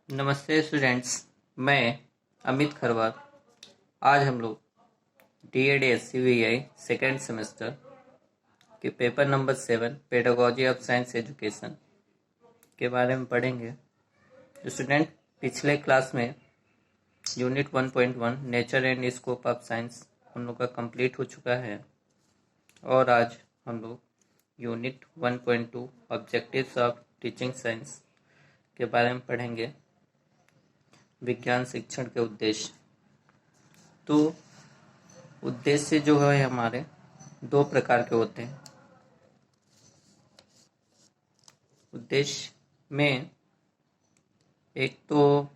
नमस्ते स्टूडेंट्स। मैं अमित खरवार। आज हम लोग DAD-SCVI सेकेंड सेमेस्टर के paper number 7 pedagogy of science education के बारे में पढ़ेंगे। स्टूडेंट, पिछले क्लास में unit 1.1 nature and scope of science हम लोग का कंप्लीट हो चुका है और आज हम लोग unit 1.2 objectives of teaching science के बारे में पढ़ेंगे। विज्ञान शिक्षण के उद्देश्य। तो उद्देश्य जो है हमारे दो प्रकार के होते हैं। उद्देश्य में एक तो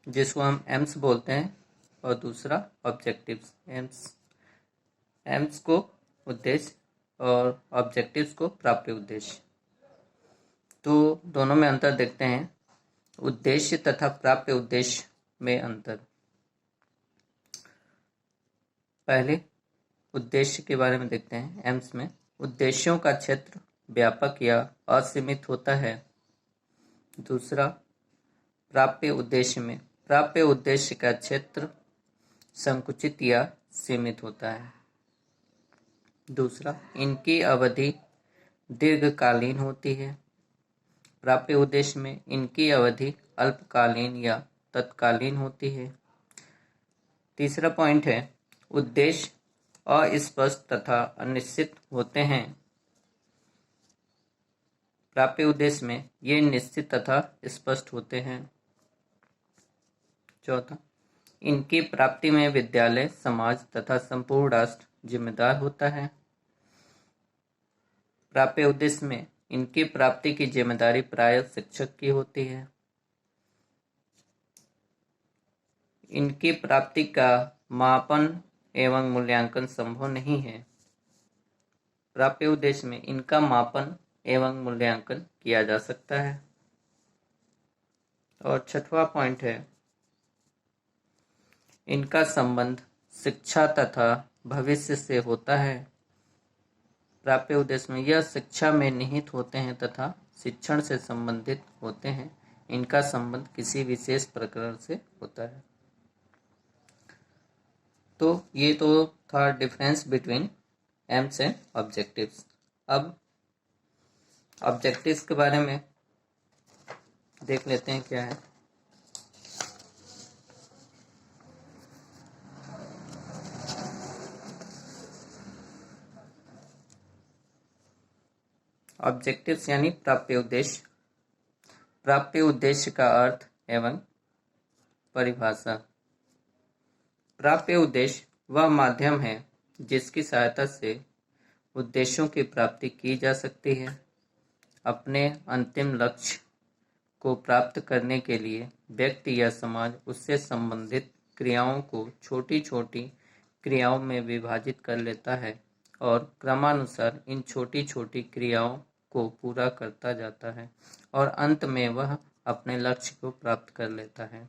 जिसको हम एम्स बोलते हैं और दूसरा ऑब्जेक्टिव्स। एम्स को उद्देश्य और ऑब्जेक्टिव्स को प्राप्य उद्देश्य। तो दोनों में अंतर देखते हैं। उद्देश्य तथा प्राप्य उद्देश्य में अंतर। पहले उद्देश्य के बारे में देखते हैं। एम्स में उद्देश्यों का क्षेत्र व्यापक या असीमित होता है। दूसरा, प्राप्य उद्देश्य में प्राप्य उद्देश्य का क्षेत्र संकुचित या सीमित होता है। दूसरा, इनकी अवधि दीर्घकालीन होती है। प्राप्य उद्देश्य में इनकी अवधि अल्पकालीन या तत्कालीन होती है। तीसरा पॉइंट है, उद्देश्य अस्पष्ट तथा अनिश्चित होते हैं। प्राप्य उद्देश्य में ये निश्चित तथा स्पष्ट होते हैं। चौथा, इनकी प्राप्ति में विद्यालय, समाज तथा संपूर्ण राष्ट्र जिम्मेदार होता है। प्राप्य उद्देश्य में इनकी प्राप्ति की जिम्मेदारी प्रायः शिक्षक की होती है। इनकी प्राप्ति का मापन एवं मूल्यांकन संभव नहीं है। प्राप्य उद्देश्य में इनका मापन एवं मूल्यांकन किया जा सकता है। और छठवां पॉइंट है, इनका संबंध शिक्षा तथा भविष्य से होता है। प्राप्य उद्देश्य में यह शिक्षा में निहित होते हैं तथा शिक्षण से संबंधित होते हैं। इनका संबंध किसी विशेष प्रकरण से होता है। तो ये तो था difference between AIIMS and objectives. अब ऑब्जेक्टिव्स के बारे में देख लेते हैं क्या है। ऑब्जेक्टिव्स यानी प्राप्य उद्देश्य। प्राप्य उद्देश्य का अर्थ एवं परिभाषा। प्राप्य उद्देश्य वह माध्यम है जिसकी सहायता से उद्देश्यों की प्राप्ति की जा सकती है। अपने अंतिम लक्ष्य को प्राप्त करने के लिए व्यक्ति या समाज उससे संबंधित क्रियाओं को छोटी छोटी क्रियाओं में विभाजित कर लेता है और क्रमानुसार इन छोटी छोटी क्रियाओं को पूरा करता जाता है और अंत में वह अपने लक्ष्य को प्राप्त कर लेता है।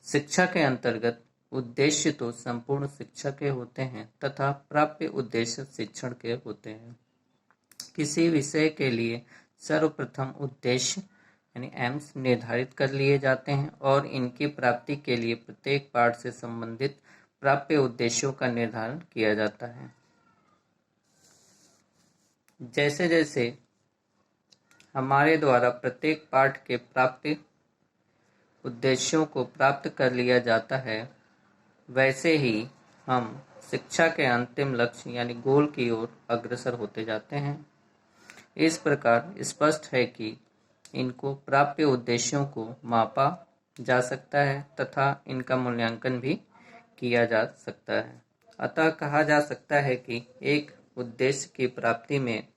शिक्षा के अंतर्गत उद्देश्य तो संपूर्ण शिक्षा के होते हैं तथा प्राप्य उद्देश्य शिक्षण के होते हैं। किसी विषय के लिए सर्वप्रथम उद्देश्य यानी एम्स निर्धारित कर लिए जाते हैं और इनकी प्राप्ति के लिए प्रत्येक पाठ से संबंधित प्राप्य उद्देश्यों का निर्धारण किया जाता है। जैसे जैसे हमारे द्वारा प्रत्येक पाठ के प्राप्य उद्देश्यों को प्राप्त कर लिया जाता है, वैसे ही हम शिक्षा के अंतिम लक्ष्य यानी गोल की ओर अग्रसर होते जाते हैं। इस प्रकार स्पष्ट है कि इनको प्राप्य उद्देश्यों को मापा जा सकता है तथा इनका मूल्यांकन भी किया जा सकता है। अतः कहा जा सकता है कि एक उद्देश्य की प्राप्ति में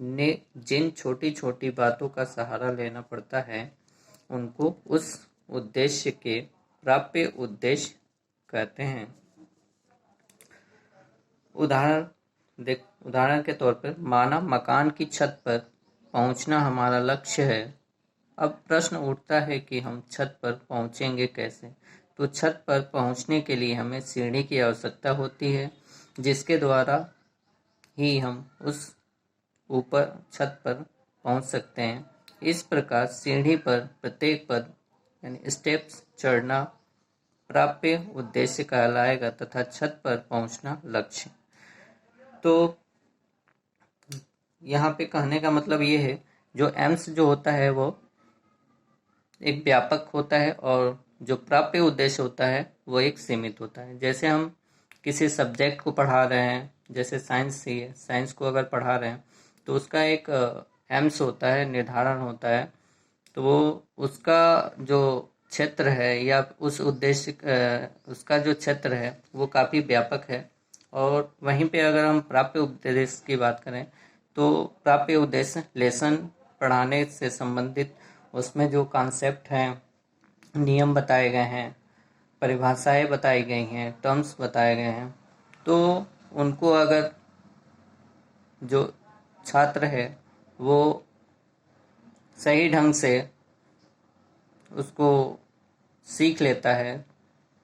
जिन छोटी छोटी बातों का सहारा लेना पड़ता है उनको उस उद्देश्य के प्राप्य उद्देश्य कहते हैं। उदाहरण के तौर पर माना मकान की छत पर पहुंचना हमारा लक्ष्य है। अब प्रश्न उठता है कि हम छत पर पहुंचेंगे कैसे। तो छत पर पहुंचने के लिए हमें सीढ़ी की आवश्यकता होती है, जिसके द्वारा ही हम उस ऊपर छत पर पहुंच सकते हैं। इस प्रकार सीढ़ी पर प्रत्येक पद यानी स्टेप्स चढ़ना प्राप्य उद्देश्य कहलाएगा तथा छत पर पहुंचना लक्ष्य। तो यहाँ पे कहने का मतलब ये है, जो एम्स जो होता है वो एक व्यापक होता है और जो प्राप्य उद्देश्य होता है वो एक सीमित होता है। जैसे हम किसी सब्जेक्ट को पढ़ा रहे हैं, जैसे साइंस ही है, साइंस को अगर पढ़ा रहे हैं तो उसका एक एम्स होता है, निर्धारण होता है। तो वो उसका जो क्षेत्र है या उस उद्देश्य उसका जो क्षेत्र है वो काफ़ी व्यापक है। और वहीं पे अगर हम प्राप्य उद्देश्य की बात करें तो प्राप्य उद्देश्य लेसन पढ़ाने से संबंधित, उसमें जो कॉन्सेप्ट हैं, नियम बताए गए हैं, परिभाषाएं बताई गई हैं, टर्म्स बताए गए हैं, तो उनको अगर जो छात्र है वो सही ढंग से उसको सीख लेता है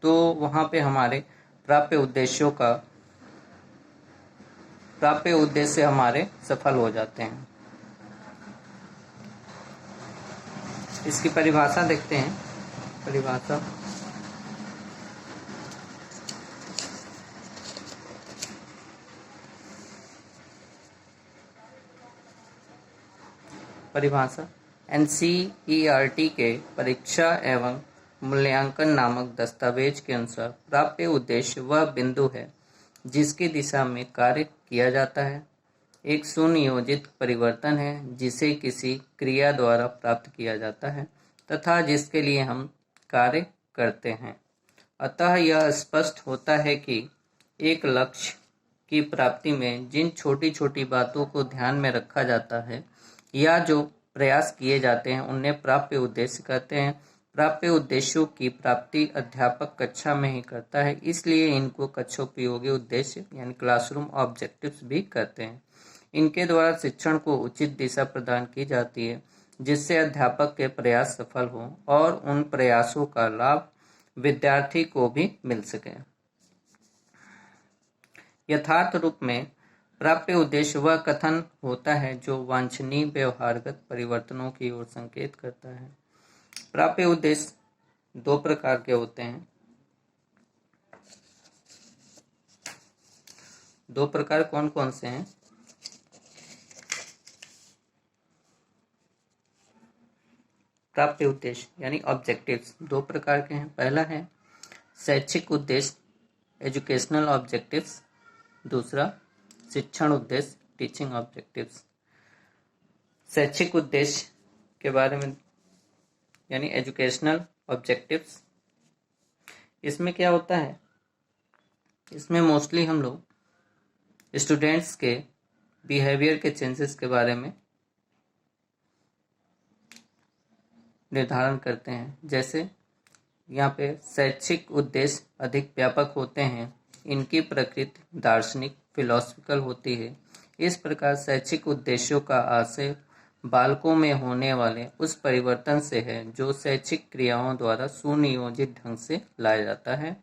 तो वहाँ पे हमारे प्राप्य उद्देश्य हमारे सफल हो जाते हैं। इसकी परिभाषा देखते हैं। परिभाषा NCERT के परीक्षा एवं मूल्यांकन नामक दस्तावेज के अनुसार प्राप्य उद्देश्य वह बिंदु है जिसकी दिशा में कार्य किया जाता है। एक सुनियोजित परिवर्तन है जिसे किसी क्रिया द्वारा प्राप्त किया जाता है तथा जिसके लिए हम कार्य करते हैं। अतः यह स्पष्ट होता है कि एक लक्ष्य की प्राप्ति में जिन छोटी छोटी बातों को ध्यान में रखा जाता है या जो प्रयास किए जाते हैं उन्हें प्राप्य उद्देश्य कहते हैं। प्राप्य उद्देश्यों की प्राप्ति अध्यापक कक्षा में ही करता है, इसलिए इनको कक्षोपयोगी उद्देश्य यानी क्लासरूम ऑब्जेक्टिव्स भी कहते हैं। इनके द्वारा शिक्षण को उचित दिशा प्रदान की जाती है जिससे अध्यापक के प्रयास सफल हों और उन प्रयासों का लाभ विद्यार्थी को भी मिल सके। यथार्थ रूप में प्राप्य उद्देश्य वह कथन होता है जो वांछनीय व्यवहारगत परिवर्तनों की ओर संकेत करता है। प्राप्य उद्देश्य दो प्रकार के होते हैं। दो प्रकार कौन कौन से हैं? प्राप्य उद्देश्य यानी ऑब्जेक्टिव्स दो प्रकार के हैं। पहला है शैक्षिक उद्देश्य, एजुकेशनल ऑब्जेक्टिव्स। दूसरा शिक्षण उद्देश्य, टीचिंग ऑब्जेक्टिव्स। शैक्षिक उद्देश्य के बारे में यानी एजुकेशनल ऑब्जेक्टिव्स, इसमें क्या होता है, इसमें मोस्टली हम लोग स्टूडेंट्स के बिहेवियर के चेंजेस के बारे में निर्धारण करते हैं। जैसे यहाँ पे शैक्षिक उद्देश्य अधिक व्यापक होते हैं, इनकी प्रकृति दार्शनिक फिलोसफिकल होती है। इस प्रकार शैक्षिक उद्देश्यों का आशय बालकों में होने वाले उस परिवर्तन से है जो शैक्षिक क्रियाओं द्वारा सुनियोजित ढंग से लाया जाता है।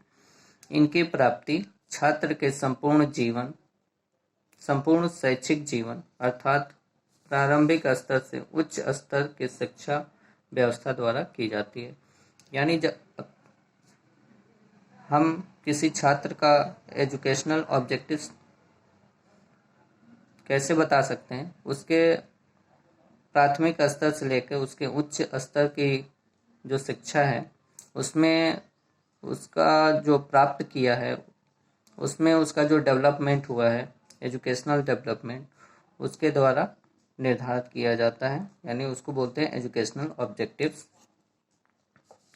इनकी प्राप्ति छात्र के संपूर्ण शैक्षिक जीवन अर्थात प्रारंभिक स्तर से उच्च स्तर के शिक्षा व्यवस्था द्वारा की जाती है। यानी जब हम किसी छात्र का एजुकेशनल ऑब्जेक्टिव्स कैसे बता सकते हैं, उसके प्राथमिक स्तर से लेकर उसके उच्च स्तर की जो शिक्षा है उसमें उसका जो प्राप्त किया है, उसमें उसका जो डेवलपमेंट हुआ है, एजुकेशनल डेवलपमेंट, उसके द्वारा निर्धारित किया जाता है, यानी उसको बोलते हैं एजुकेशनल ऑब्जेक्टिव्स।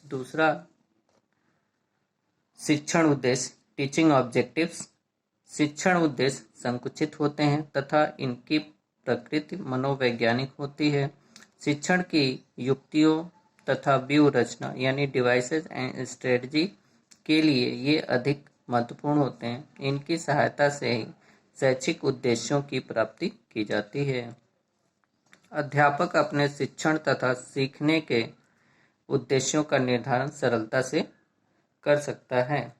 दूसरा शिक्षण उद्देश्य, टीचिंग ऑब्जेक्टिव्स। शिक्षण उद्देश्य संकुचित होते हैं तथा इनकी प्रकृति मनोवैज्ञानिक होती है। शिक्षण की युक्तियों तथा व्यूह रचना यानी डिवाइसेस एंड स्ट्रेटजी के लिए ये अधिक महत्वपूर्ण होते हैं। इनकी सहायता से ही शैक्षिक उद्देश्यों की प्राप्ति की जाती है। अध्यापक अपने शिक्षण तथा सीखने के उद्देश्यों का निर्धारण सरलता से कर सकता है।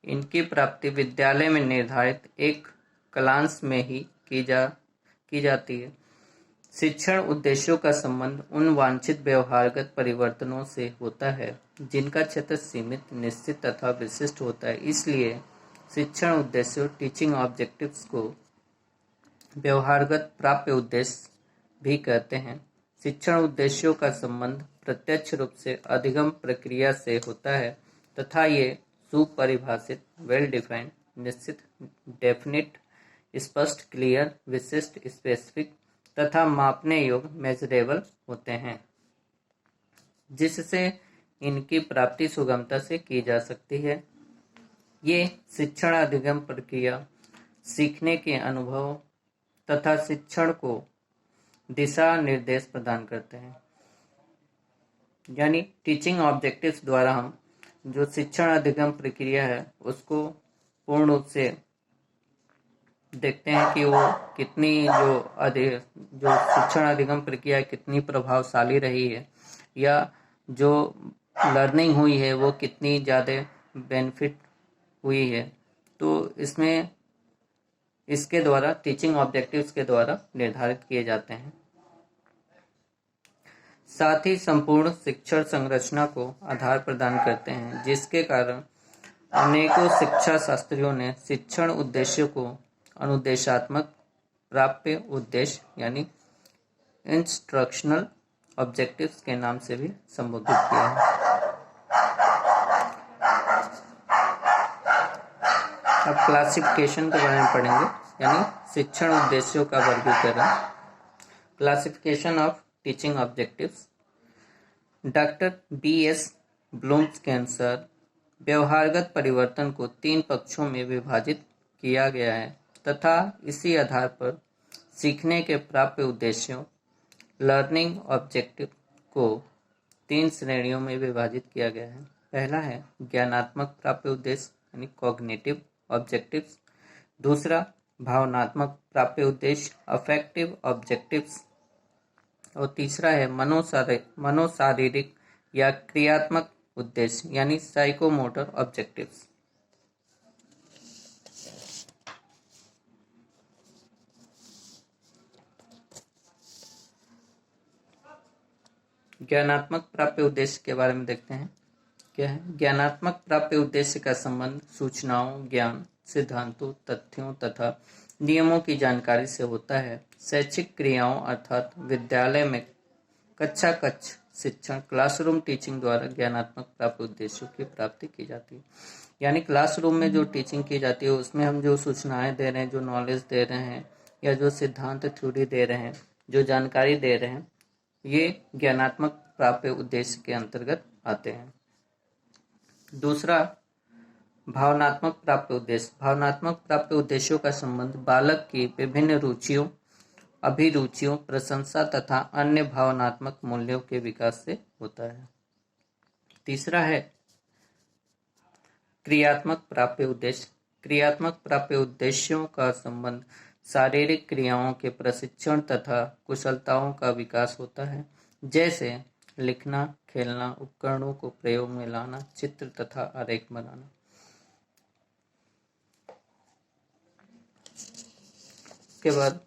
इनकी प्राप्ति विद्यालय में निर्धारित एक कालांश में ही की जाती है। शिक्षण उद्देश्यों का संबंध उन वांछित व्यवहारगत परिवर्तनों से होता है जिनका क्षेत्र सीमित, निश्चित तथा विशिष्ट होता है। इसलिए शिक्षण उद्देश्यों टीचिंग ऑब्जेक्टिव्स को व्यवहारगत प्राप्य उद्देश्य भी कहते हैं। शिक्षण उद्देश्यों का संबंध प्रत्यक्ष रूप से अधिगम प्रक्रिया से होता है तथा ये सुपरिभाषित, वेल डिफाइंड, निश्चित, डेफिनिट, स्पष्ट, क्लियर, विशिष्ट, स्पेसिफिक तथा मापने योग्य, मेजरेबल होते हैं, जिससे इनकी प्राप्ति सुगमता से की जा सकती है। ये शिक्षण अधिगम प्रक्रिया, सीखने के अनुभव तथा शिक्षण को दिशा निर्देश प्रदान करते हैं। यानी टीचिंग ऑब्जेक्टिव्स द्वारा हम जो शिक्षण अधिगम प्रक्रिया है उसको पूर्ण रूप से देखते हैं कि वो कितनी जो शिक्षण अधिगम प्रक्रिया कितनी प्रभावशाली रही है या जो लर्निंग हुई है वो कितनी ज़्यादा बेनिफिट हुई है। तो इसमें इसके द्वारा टीचिंग ऑब्जेक्टिव्स के द्वारा निर्धारित किए जाते हैं। साथ ही संपूर्ण शिक्षण संरचना को आधार प्रदान करते हैं, जिसके कारण अनेकों शिक्षा शास्त्रियों ने शिक्षण उद्देश्य को अनुदेशात्मक प्राप्य उद्देश्य यानी इंस्ट्रक्शनल ऑब्जेक्टिव्स के नाम से भी संबोधित किया है। अब क्लासिफिकेशन के बारे में पढ़ेंगे, यानी शिक्षण उद्देश्यों का वर्गीकरण। Classification of teaching objectives. Doctor B.S. Bloom's के अनुसार व्यवहारगत परिवर्तन को 3 पक्षों में विभाजित किया गया है तथा इसी आधार पर सीखने के प्राप्य उद्देश्यों लर्निंग ऑब्जेक्टिव को 3 श्रेणियों में विभाजित किया गया है। पहला है ज्ञानात्मक प्राप्य उद्देश्य यानी कॉग्निटिव ऑब्जेक्टिव्स। दूसरा भावनात्मक प्राप्य उद्देश्य अफेक्टिव ऑब्जेक्टिव्स। और तीसरा है मनोशारीरिक या क्रियात्मक उद्देश्य यानी साइकोमोटर ऑब्जेक्टिव्स। ज्ञानात्मक प्राप्य उद्देश्य के बारे में देखते हैं। क्या है? ज्ञानात्मक प्राप्य उद्देश्य का संबंध सूचनाओं, ज्ञान, सिद्धांतों, तथ्यों तथा नियमों की जानकारी से होता है। शैक्षिक क्रियाओं अर्थात विद्यालय में कक्षा कक्ष शिक्षण क्लासरूम टीचिंग द्वारा ज्ञानात्मक प्राप्य उद्देश्यों की प्राप्ति की जाती है। यानी क्लासरूम में जो टीचिंग की जाती है उसमें हम जो सूचनाएं दे रहे हैं, जो नॉलेज दे रहे हैं या जो सिद्धांत थ्योरी दे रहे हैं, जो जानकारी दे रहे हैं, ये ज्ञानात्मक प्राप्य उद्देश्य के अंतर्गत आते हैं। दूसरा भावनात्मक प्राप्य उद्देश्य। भावनात्मक प्राप्य उद्देश्यों का संबंध बालक की विभिन्न रुचियों, अभिरुचियों, प्रशंसा तथा अन्य भावनात्मक मूल्यों के विकास से होता है। तीसरा है क्रियात्मक प्राप्य उद्देश्य। क्रियात्मक प्राप्य उद्देश्यों का संबंध शारीरिक क्रियाओं के प्रशिक्षण तथा कुशलताओं का विकास होता है, जैसे लिखना, खेलना, उपकरणों को प्रयोग में लाना, चित्र तथा आरेख बनाना। के बाद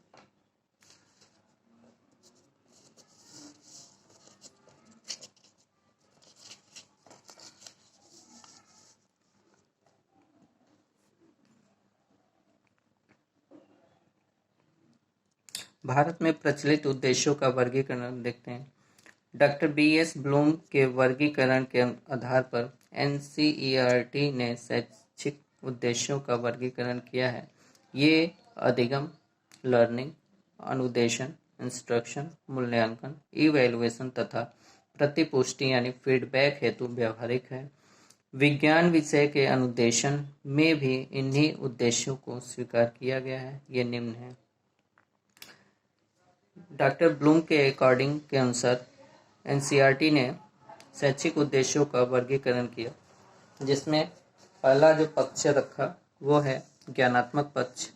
भारत में प्रचलित उद्देश्यों का वर्गीकरण देखते हैं। Doctor B.S. ब्लूम के वर्गीकरण के आधार पर NCERT ने शैक्षिक उद्देश्यों का वर्गीकरण किया है। ये अधिगम, लर्निंग, अनुदेशन, इंस्ट्रक्शन, मूल्यांकन, इवैल्यूएशन तथा प्रतिपुष्टि यानी फीडबैक हेतु व्यवहारिक है। विज्ञान विषय के अनुदेशन में भी इन्हीं उद्देश्यों को स्वीकार किया गया है। ये निम्न है। डॉक्टर ब्लूम के अकॉर्डिंग के अनुसार NCERT ने शैक्षिक उद्देश्यों का वर्गीकरण किया, जिसमें पहला जो पक्ष रखा वो है ज्ञानात्मक पक्ष।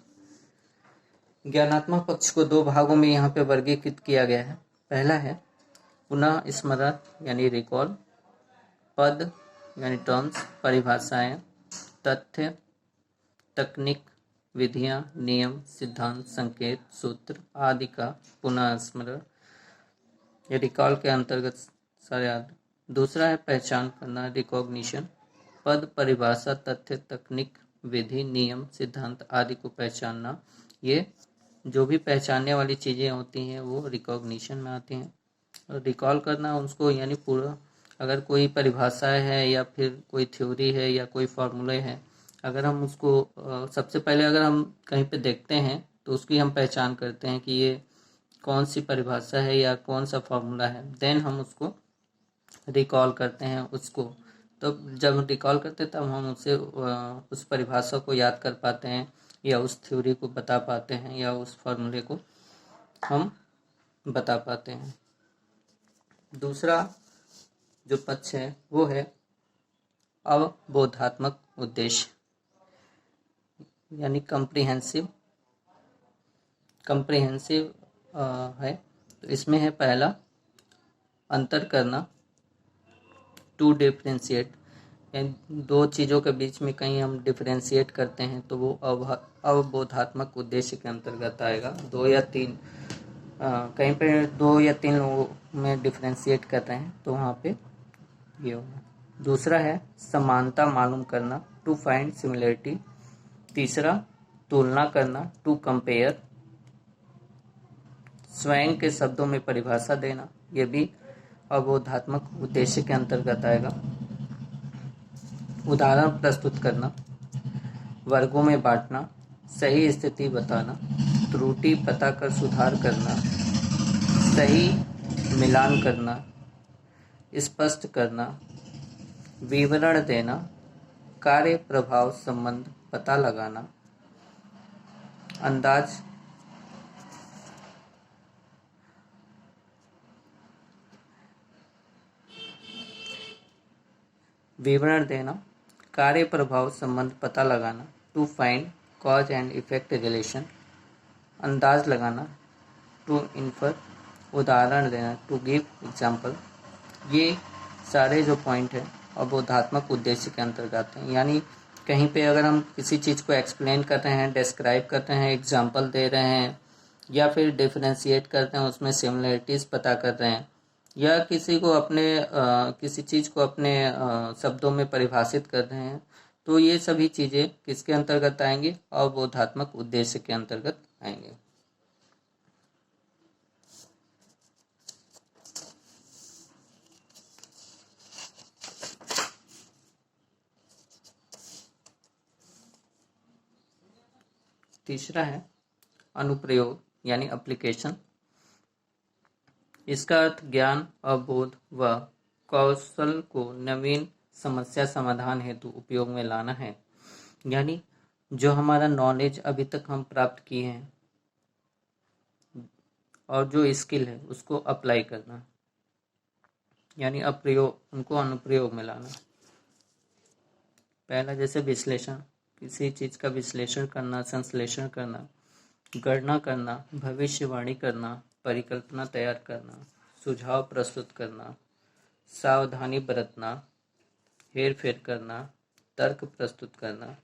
ज्ञानात्मक पक्ष को 2 भागों में यहाँ पे वर्गीकृत किया गया है। पहला है पुनः स्मरण यानी रिकॉल, पद यानी टर्म्स, परिभाषाएं, तथ्य, तकनीक, विधियां, नियम, सिद्धांत, संकेत, सूत्र आदि का पुनः स्मरण, ये रिकॉल के अंतर्गत सारे आदि। दूसरा है पहचान करना, रिकॉग्निशन, पद, परिभाषा, तथ्य, तकनीक, विधि, नियम, सिद्धांत आदि को पहचानना। ये जो भी पहचानने वाली चीज़ें होती हैं वो रिकॉग्निशन में आती हैं। और रिकॉल करना उसको यानी पूरा, अगर कोई परिभाषा है या फिर कोई थ्योरी है या कोई फार्मूले है, अगर हम उसको सबसे पहले अगर हम कहीं पे देखते हैं तो उसकी हम पहचान करते हैं कि ये कौन सी परिभाषा है या कौन सा फार्मूला है, देन हम उसको रिकॉल करते हैं उसको। तो जब रिकॉल करते हैं तब हम उसे उस परिभाषा को याद कर पाते हैं या उस थ्योरी को बता पाते हैं या उस फार्मूले को हम बता पाते हैं। दूसरा जो पक्ष है वो है अवबोधात्मक उद्देश्य, यानी कम्प्रिहेंसिव है। तो इसमें है पहला अंतर करना, टू डिफ्रेंशिएट, दो चीज़ों के बीच में कहीं हम डिफ्रेंशिएट करते हैं तो वो अवबोधात्मक उद्देश्य के अंतर्गत आएगा। दो या तीन कहीं पे दो या तीन लोगों में डिफ्रेंशिएट कर रहे हैं तो वहाँ पे ये होगा। दूसरा है समानता मालूम करना, टू फाइंड सिमिलरिटी। तीसरा तुलना करना, टू कंपेयर। स्वयं के शब्दों में परिभाषा देना, ये भी अवबोधात्मक उद्देश्य के अंतर्गत आएगा। उदाहरण प्रस्तुत करना, वर्गों में बांटना, सही स्थिति बताना, त्रुटि पता कर सुधार करना, सही मिलान करना, स्पष्ट करना, विवरण देना, कार्य प्रभाव संबंध पता लगाना, अंदाज विवरण देना, कार्य प्रभाव संबंध पता लगाना, to find cause and effect relation, अंदाज लगाना, टू इन्फर, उदाहरण देना, टू गिव एग्जाम्पल। ये सारे जो पॉइंट है अवबोधात्मक उद्देश्य के अंतर्गत हैं। यानी कहीं पे अगर हम किसी चीज़ को एक्सप्लेन कर रहे हैं, डिस्क्राइब करते हैं, एग्जाम्पल दे रहे हैं या फिर डिफ्रेंशिएट करते हैं, उसमें सिमिलरिटीज़ पता कर रहे हैं या किसी को अपने किसी चीज़ को अपने शब्दों में परिभाषित कर रहे हैं, तो ये सभी चीज़ें किसके अंतर्गत आएंगी? अवबोधात्मक उद्देश्य के अंतर्गत आएंगे। तीसरा है अनुप्रयोग यानी एप्लीकेशन। इसका अर्थ ज्ञान, अवबोध व कौशल को नवीन समस्या समाधान हेतु उपयोग में लाना है। यानी जो हमारा नॉलेज अभी तक हम प्राप्त किए हैं और जो स्किल है उसको अप्लाई करना, यानी अप्रयोग, उनको अनुप्रयोग में लाना। पहला जैसे विश्लेषण, किसी चीज़ का विश्लेषण करना, संश्लेषण करना, गणना करना, भविष्यवाणी करना, परिकल्पना तैयार करना, सुझाव प्रस्तुत करना, सावधानी बरतना, हेर फेर करना, तर्क प्रस्तुत करना,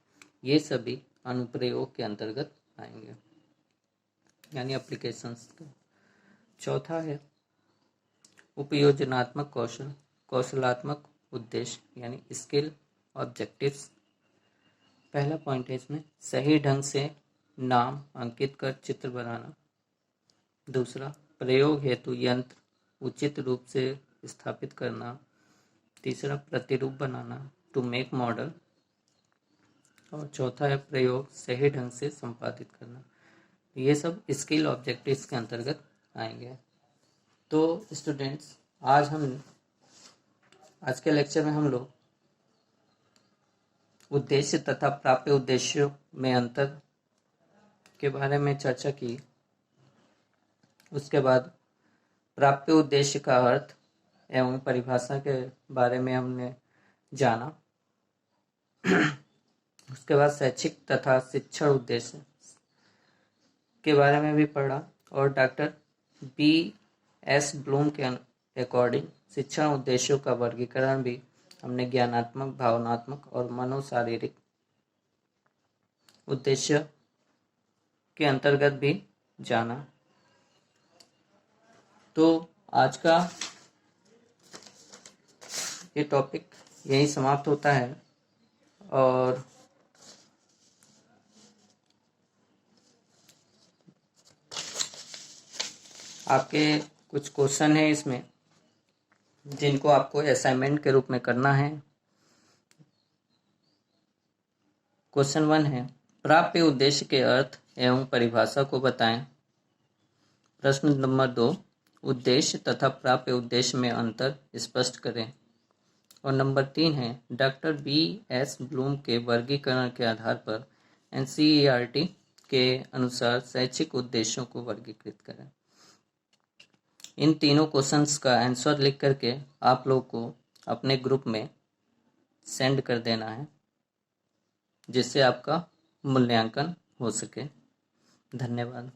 ये सभी अनुप्रयोग के अंतर्गत आएंगे, यानी एप्लीकेशंस का। चौथा है उपयोजनात्मक कौशल, कौशलात्मक उद्देश्य यानी स्किल ऑब्जेक्टिव्स। पहला पॉइंट है इसमें सही ढंग से नाम अंकित कर चित्र बनाना। दूसरा प्रयोग हेतु यंत्र उचित रूप से स्थापित करना। तीसरा प्रतिरूप बनाना, टू मेक मॉडल। और चौथा है प्रयोग सही ढंग से संपादित करना। ये सब स्किल ऑब्जेक्टिव्स के अंतर्गत आएंगे। तो स्टूडेंट्स, आज के लेक्चर में हम लोग उद्देश्य तथा प्राप्य उद्देश्यों में अंतर के बारे में चर्चा की। उसके बाद प्राप्य उद्देश्य का अर्थ एवं परिभाषा के बारे में हमने जाना। उसके बाद शैक्षिक तथा शिक्षण उद्देश्य के बारे में भी पढ़ा और डॉक्टर B.S. ब्लूम के अकॉर्डिंग शिक्षण उद्देश्यों का वर्गीकरण भी हमने ज्ञानात्मक, भावनात्मक और मनोशारीरिक उद्देश्य के अंतर्गत भी जाना। तो आज का ये टॉपिक यहीं समाप्त होता है और आपके कुछ क्वेश्चन हैं इसमें जिनको आपको असाइनमेंट के रूप में करना है। क्वेश्चन 1 है, प्राप्य उद्देश्य के अर्थ एवं परिभाषा को बताएं। प्रश्न नंबर 2, उद्देश्य तथा प्राप्य उद्देश्य में अंतर स्पष्ट करें। और नंबर 3 है, डॉक्टर B.S. ब्लूम के वर्गीकरण के आधार पर NCERT के अनुसार शैक्षिक उद्देश्यों को वर्गीकृत करें। इन तीनों क्वेश्चंस का आंसर लिख करके आप लोग को अपने ग्रुप में सेंड कर देना है, जिससे आपका मूल्यांकन हो सके। धन्यवाद।